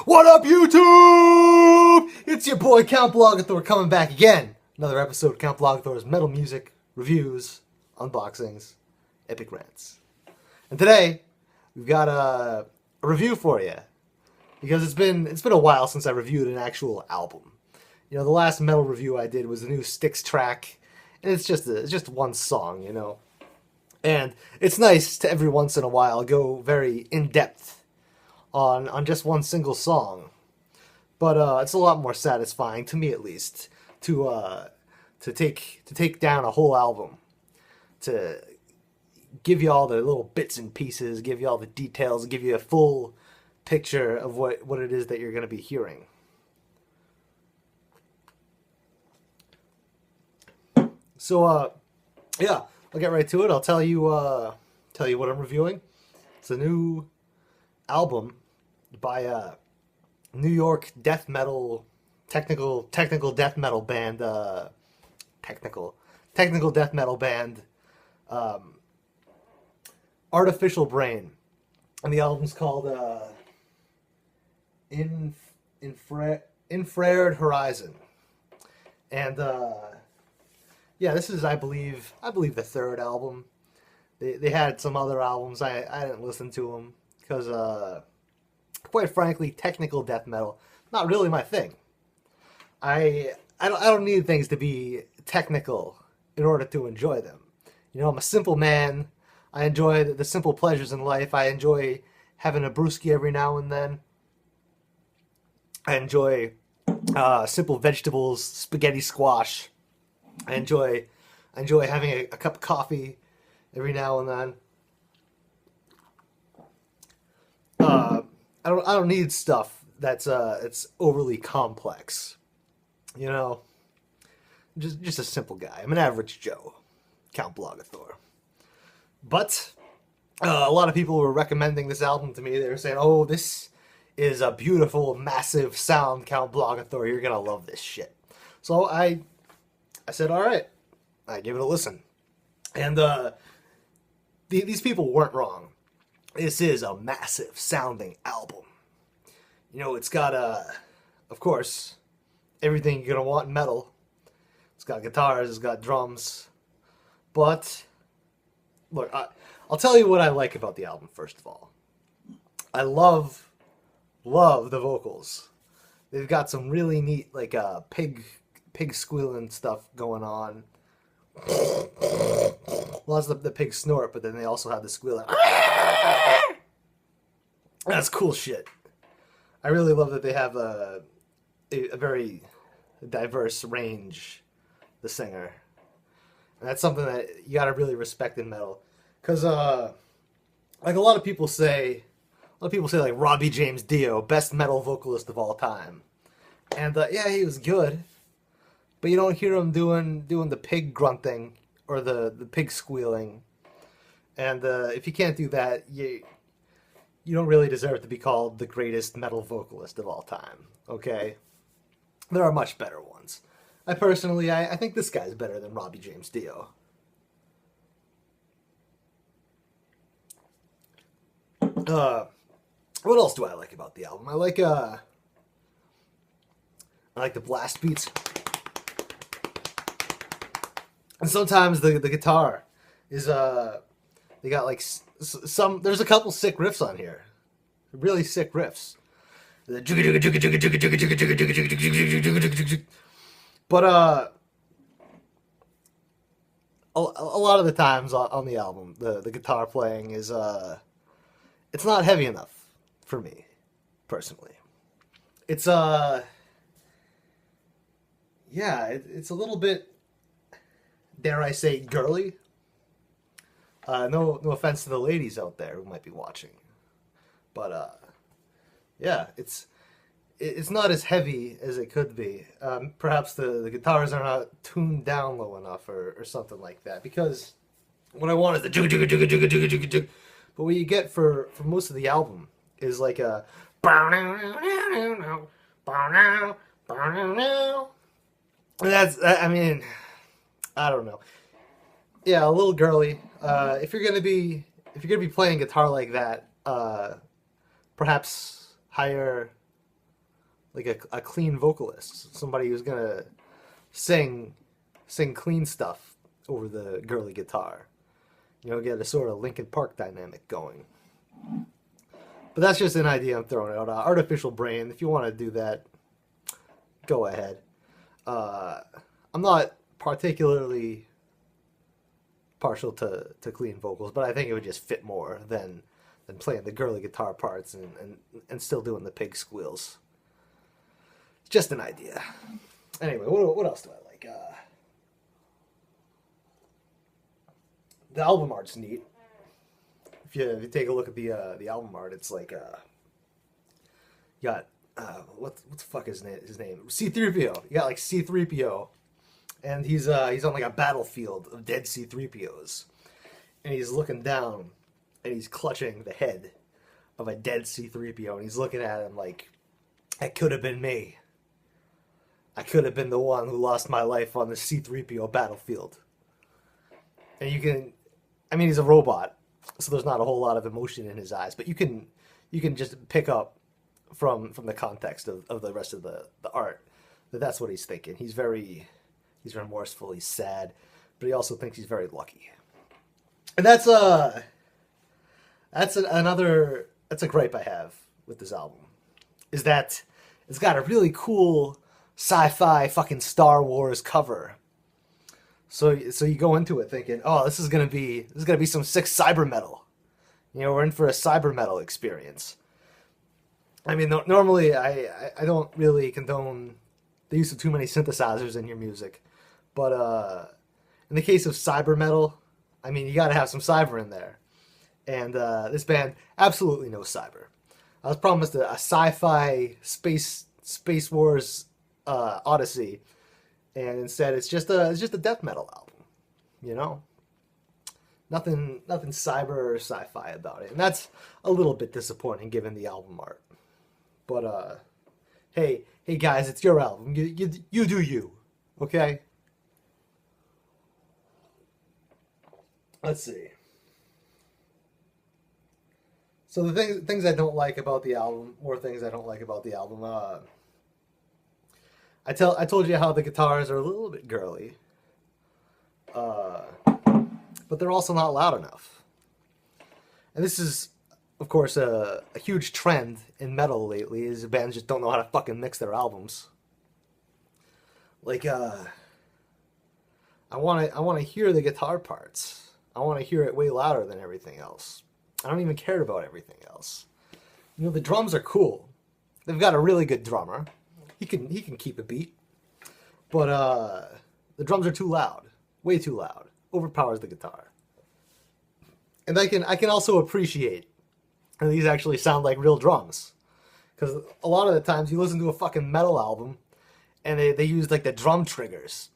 What up, YouTube? It's your boy Count Blogathor coming back again. Another episode of Count Blogathor's metal music reviews, unboxings, epic rants. And today we've got a review for you because it's been a while since I reviewed an actual album. You know, the last metal review I did was the new Styx track, and it's just one song, you know. And it's nice to every once in a while go very in depth on just one single song, but it's a lot more satisfying to me, at least, to take down a whole album, to give you all the little bits and pieces, give you all the details, give you a full picture of what it is that you're going to be hearing. So yeah, I'll get right to it. I'll tell you what I'm reviewing. It's a new album by New York death metal technical death metal band technical death metal band Artificial Brain, and the album's called Infrared Horizon. And yeah, this is I believe the third album. They had some other albums. I didn't listen to them because quite frankly, technical death metal, not really my thing. I don't need things to be technical in order to enjoy them. You know, I'm a simple man. I enjoy the simple pleasures in life. I enjoy having a brewski every now and then. I enjoy simple vegetables, spaghetti squash. I enjoy having a cup of coffee every now and then. I don't need stuff that's it's overly complex. You know, just a simple guy. I'm an average Joe, Count Blogathor. But a lot of people were recommending this album to me. They were saying, "Oh, this is a beautiful, massive sound, Count Blogathor. You're gonna love this shit." So I said, "All right." I gave it a listen, and these people weren't wrong. This is a massive sounding album. You know, it's got of course, everything you're gonna want in metal. It's got guitars, it's got drums, but look, I'll tell you what I like about the album. First of all, I love the vocals. They've got some really neat like pig squealing stuff going on. Well, that's the pig snort, but then they also have the squealing. That's cool shit. I really love that they have a very diverse range, the singer. And that's something that you gotta really respect in metal. Because, like a lot of people say like Robbie James Dio, best metal vocalist of all time. And, yeah, he was good. But you don't hear him doing the pig grunting or the pig squealing. And if you can't do that, you don't really deserve to be called the greatest metal vocalist of all time. Okay? There are much better ones. I personally think this guy's better than Robbie James Dio. What else do I like about the album? I like the blast beats. And sometimes the guitar is they got like there's a couple sick riffs on here, really sick riffs. But a lot of the times on the album, the guitar playing is it's not heavy enough for me personally. It's yeah, it's a little bit, dare I say, girly. No offense to the ladies out there who might be watching, but yeah, it's not as heavy as it could be. Perhaps the guitars are not tuned down low enough, or something like that. Because what I want is the jugga jugga jugga jugga jugga jugga jugga. But what you get for most of the album is like a and that's, I mean, I don't know. Yeah, a little girly. If you're gonna be playing guitar like that, perhaps hire like a clean vocalist, somebody who's gonna sing sing clean stuff over the girly guitar. You know, get a sort of Linkin Park dynamic going. But that's just an idea I'm throwing out. Artificial Brain, if you want to do that, go ahead. I'm not particularly partial to clean vocals, but I think it would just fit more than playing the girly guitar parts and still doing the pig squeals. It's just an idea. Anyway, what else do I like? The album art's neat. If you take a look at the album art, it's like you got what the fuck is his name? C-3PO. You got like C-3PO, and he's on like a battlefield of dead C-3POs, and he's looking down, and he's clutching the head of a dead C-3PO, and he's looking at him like, that could have been me. I could have been the one who lost my life on the C-3PO battlefield. And you can, I mean, he's a robot, so there's not a whole lot of emotion in his eyes, but you can just pick up from the context of the rest of the art that's what he's thinking. He's remorseful, he's sad, but he also thinks he's very lucky. And that's a gripe I have with this album, is that it's got a really cool sci-fi fucking Star Wars cover. So you go into it thinking, oh, this is gonna be some sick cyber metal. You know, we're in for a cyber metal experience. I mean, normally I don't really condone the use of too many synthesizers in your music, but in the case of cyber metal, I mean, you got to have some cyber in there. And this band, absolutely no cyber. I was promised a sci-fi space wars odyssey, and instead it's just a death metal album. You know, nothing cyber or sci-fi about it, and that's a little bit disappointing given the album art. But hey guys, it's your album. You do you, okay? Let's see. So the things I don't like about the album, more things I don't like about the album. I told you how the guitars are a little bit girly, but they're also not loud enough. And this is, of course, a huge trend in metal lately. Is bands just don't know how to fucking mix their albums. Like, I want to hear the guitar parts. I want to hear it way louder than everything else. I don't even care about everything else. You know, the drums are cool. They've got a really good drummer. He can keep a beat. But the drums are too loud. Way too loud. Overpowers the guitar. And I can also appreciate and these actually sound like real drums. Because a lot of the times you listen to a fucking metal album and they use like the drum triggers.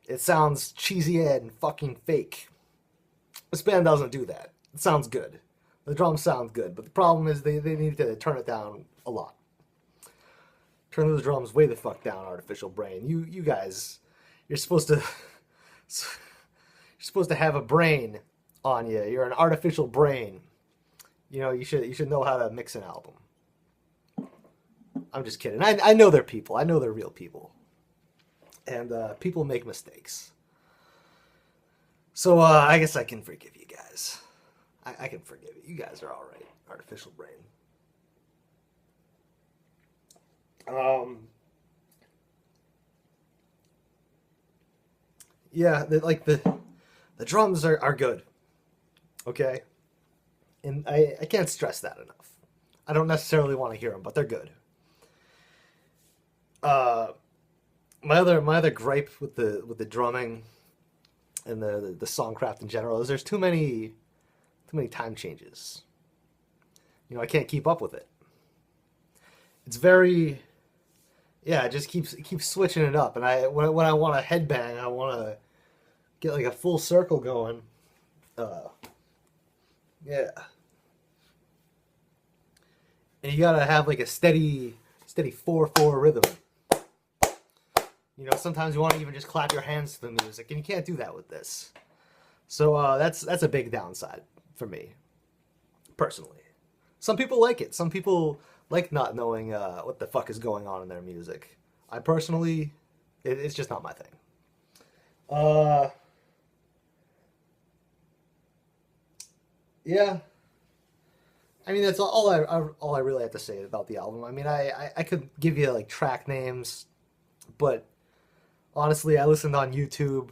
It sounds cheesy and fucking fake. This band doesn't do that. It sounds good. The drums sound good, but the problem is they need to turn it down a lot. Turn those drums way the fuck down, Artificial Brain. You guys, you're supposed to have a brain on you. You're an artificial brain. You know, you should know how to mix an album. I'm just kidding. I know they're people. I know they're real people. And people make mistakes. So I guess I can forgive you guys. I can forgive you. You guys are all right, Artificial Brain. Yeah, the drums are good. Okay? And I can't stress that enough. I don't necessarily want to hear them, but they're good. My other gripe with the drumming and the songcraft in general is there's too many time changes. You know, I can't keep up with it. It's very, yeah, it just keeps switching it up. And when I want to headbang, I want to get like a full circle going. Yeah. And you gotta have like a steady 4/4 rhythm. You know, sometimes you want to even just clap your hands to the music, and you can't do that with this. So that's a big downside for me, personally. Some people like it. Some people like not knowing what the fuck is going on in their music. I personally, it's just not my thing. Yeah. I mean, that's all I really have to say about the album. I mean, I could give you like track names, but honestly, I listened on YouTube,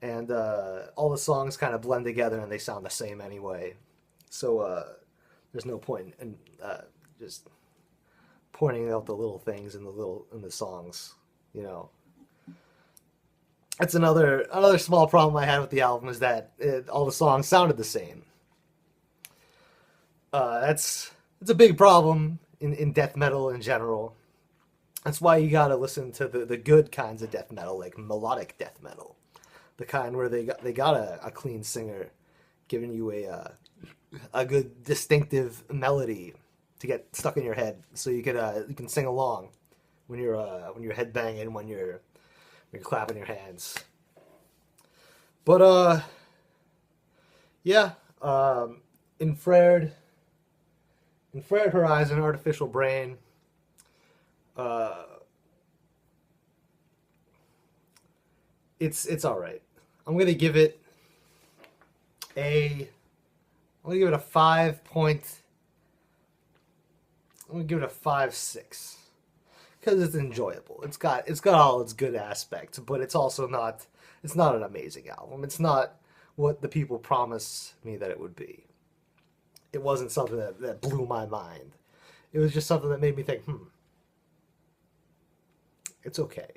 and all the songs kind of blend together, and they sound the same anyway. So there's no point in just pointing out the little things in the songs. You know, that's another small problem I had with the album is that all the songs sounded the same. That's a big problem in death metal in general. That's why you gotta listen to the good kinds of death metal, like melodic death metal, the kind where they got a clean singer giving you a good distinctive melody to get stuck in your head, so you can sing along when you're headbanging, when you're clapping your hands. But yeah, Infrared Horizon, Artificial Brain. It's all right. I'm gonna give it a. I'm gonna give it a 5 point. I'm gonna give it a 5.6 because it's enjoyable. It's got all its good aspects, but it's also not. It's not an amazing album. It's not what the people promised me that it would be. It wasn't something that blew my mind. It was just something that made me think, it's okay.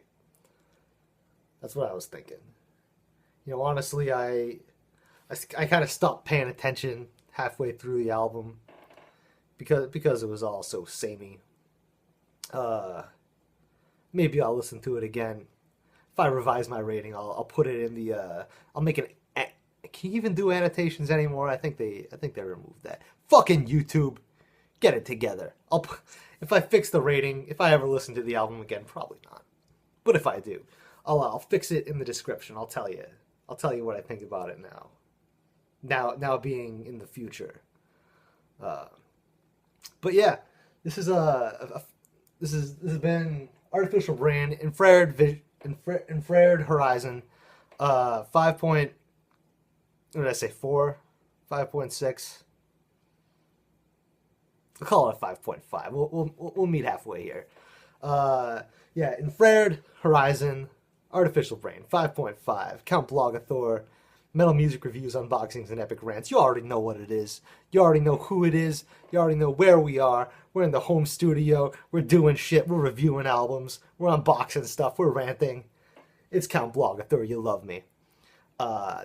That's what I was thinking. You know, honestly, I kind of stopped paying attention halfway through the album because it was all so samey. Maybe I'll listen to it again. If I revise my rating, I'll put it in the. I'll make an. Can you even do annotations anymore? I think they removed that. Fucking YouTube, get it together. If I fix the rating, if I ever listen to the album again, probably not. But if I do, I'll fix it in the description. I'll tell you what I think about it now. Now being in the future. But yeah, this has been Artificial Brain, Infrared Horizon, 5 point. What did I say? 4, 5.6. I'll call it a 5.5. We'll meet halfway here. Yeah, Infrared Horizon, Artificial Brain, 5.5. Count Blogathor, Metal Music Reviews, Unboxings, and Epic Rants. You already know what it is. You already know who it is. You already know where we are. We're in the home studio. We're doing shit. We're reviewing albums. We're unboxing stuff. We're ranting. It's Count Blogathor. You love me.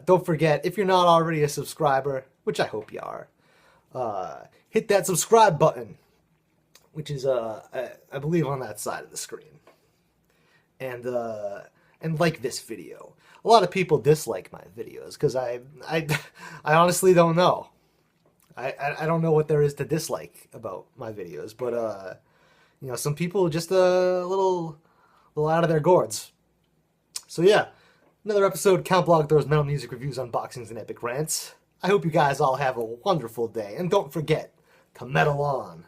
Don't forget, if you're not already a subscriber, which I hope you are, hit that subscribe button, which is, I believe, on that side of the screen. And like this video. A lot of people dislike my videos because I honestly don't know. I don't know what there is to dislike about my videos, but you know, some people just a little out of their gourds. So yeah. Another episode, Count Blogathor's Metal Music Reviews, Unboxings, and Epic Rants. I hope you guys all have a wonderful day, and don't forget to metal on.